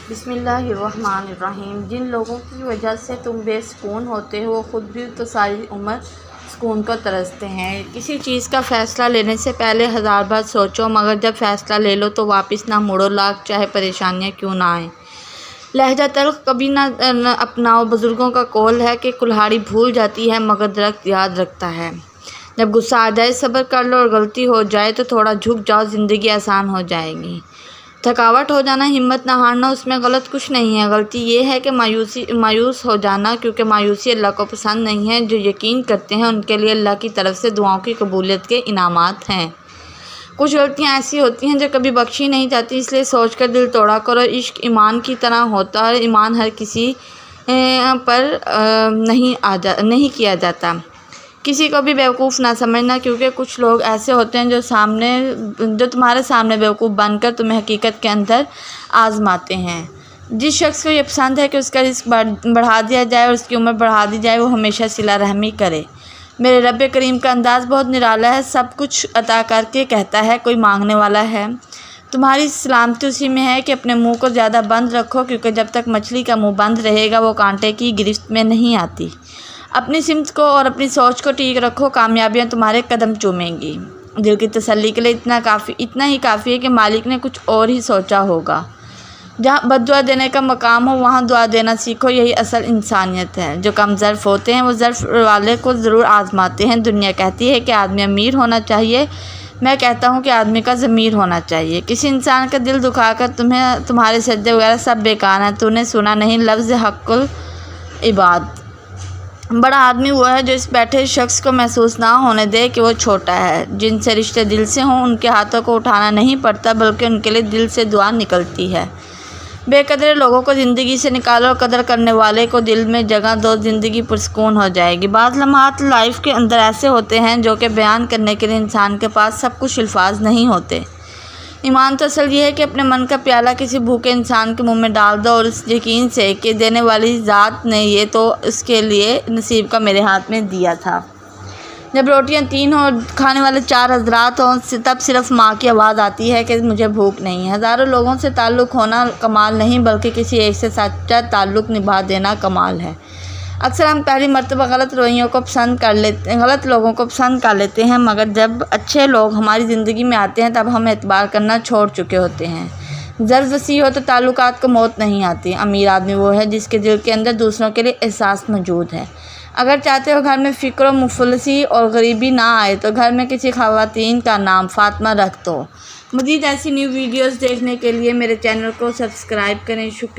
بسم اللہ الرحمن الرحیم۔ جن لوگوں کی وجہ سے تم بے سکون ہوتے ہو وہ خود بھی تو ساری عمر سکون کو ترستے ہیں۔ کسی چیز کا فیصلہ لینے سے پہلے 1000 بار سوچو، مگر جب فیصلہ لے لو تو واپس نہ مڑو، لاکھ چاہے پریشانیاں کیوں نہ آئیں۔ لہجہ تلخ کبھی نہ اپناؤ۔ بزرگوں کا قول ہے کہ کلہاڑی بھول جاتی ہے مگر درخت یاد رکھتا ہے۔ جب غصہ آ جائے صبر کر لو، اور غلطی ہو جائے تو تھوڑا جھک جاؤ، زندگی آسان ہو جائے گی۔ تھکاوٹ ہو جانا، ہمت نہ ہارنا، اس میں غلط کچھ نہیں ہے۔ غلطی یہ ہے کہ مایوس ہو جانا، کیونکہ مایوسی اللہ کو پسند نہیں ہے۔ جو یقین کرتے ہیں ان کے لیے اللہ کی طرف سے دعاؤں کی قبولیت کے انعامات ہیں۔ کچھ غلطیاں ایسی ہوتی ہیں جو کبھی بخشی نہیں جاتی، اس لیے سوچ کر دل توڑا کرو۔ عشق ایمان کی طرح ہوتا ہے، ایمان ہر کسی پر نہیں کیا جاتا۔ کسی کو بھی بیوقوف نہ سمجھنا، کیونکہ کچھ لوگ ایسے ہوتے ہیں جو تمہارے سامنے بیوقوف بن کر تمہیں حقیقت کے اندر آزماتے ہیں۔ جس شخص کو یہ پسند ہے کہ اس کا رزق بڑھا دیا جائے اور اس کی عمر بڑھا دی جائے، وہ ہمیشہ صلہ رحمی کرے۔ میرے رب کریم کا انداز بہت نرالا ہے، سب کچھ عطا کر کے کہتا ہے کوئی مانگنے والا ہے۔ تمہاری سلامتی اسی میں ہے کہ اپنے منہ کو زیادہ بند رکھو، کیونکہ جب تک مچھلی کا منہ بند رہے گا وہ کانٹے کی گرفت میں نہیں آتی۔ اپنی سمت کو اور اپنی سوچ کو ٹھیک رکھو، کامیابیاں تمہارے قدم چومیں گی۔ دل کی تسلی کے لیے اتنا ہی کافی ہے کہ مالک نے کچھ اور ہی سوچا ہوگا۔ جہاں بد دعا دینے کا مقام ہو وہاں دعا دینا سیکھو، یہی اصل انسانیت ہے۔ جو کم ظرف ہوتے ہیں وہ ظرف والے کو ضرور آزماتے ہیں۔ دنیا کہتی ہے کہ آدمی امیر ہونا چاہیے، میں کہتا ہوں کہ آدمی کا ضمیر ہونا چاہیے۔ کسی انسان کا دل دکھا کر تمہارے سجدے وغیرہ سب بیکار ہیں۔ تو نے سنا نہیں لفظ حق العباد؟ بڑا آدمی وہ ہے جو اس بیٹھے شخص کو محسوس نہ ہونے دے کہ وہ چھوٹا ہے۔ جن سے رشتے دل سے ہوں ان کے ہاتھوں کو اٹھانا نہیں پڑتا، بلکہ ان کے لیے دل سے دعا نکلتی ہے۔ بے قدر لوگوں کو زندگی سے نکالو، قدر کرنے والے کو دل میں جگہ دو، زندگی پرسکون ہو جائے گی۔ بعض لمحات لائف کے اندر ایسے ہوتے ہیں جو کہ بیان کرنے کے لیے انسان کے پاس سب کچھ الفاظ نہیں ہوتے۔ ایمان تو اصل یہ ہے کہ اپنے من کا پیالہ کسی بھوکے انسان کے منہ میں ڈال دو، اور اس یقین سے کہ دینے والی ذات نے یہ تو اس کے لیے نصیب کا میرے ہاتھ میں دیا تھا۔ جب روٹیاں 3 ہوں اور کھانے والے 4 حضرات ہوں، تب صرف ماں کی آواز آتی ہے کہ مجھے بھوک نہیں ہے۔ ہزاروں لوگوں سے تعلق ہونا کمال نہیں، بلکہ کسی ایک سے سچا تعلق نبھا دینا کمال ہے۔ اکثر ہم پہلی مرتبہ غلط لوگوں کو پسند کر لیتے ہیں، مگر جب اچھے لوگ ہماری زندگی میں آتے ہیں تب ہم اعتبار کرنا چھوڑ چکے ہوتے ہیں۔ ظرف وسیع ہو تو تعلقات کو موت نہیں آتی۔ امیر آدمی وہ ہے جس کے دل کے اندر دوسروں کے لیے احساس موجود ہے۔ اگر چاہتے ہو گھر میں فقر و مفلسی اور غریبی نہ آئے تو گھر میں کسی خواتین کا نام فاطمہ رکھ دو۔ مزید ایسی نیو ویڈیوز دیکھنے کے لیے میرے چینل کو سبسکرائب کریں۔ شکریہ۔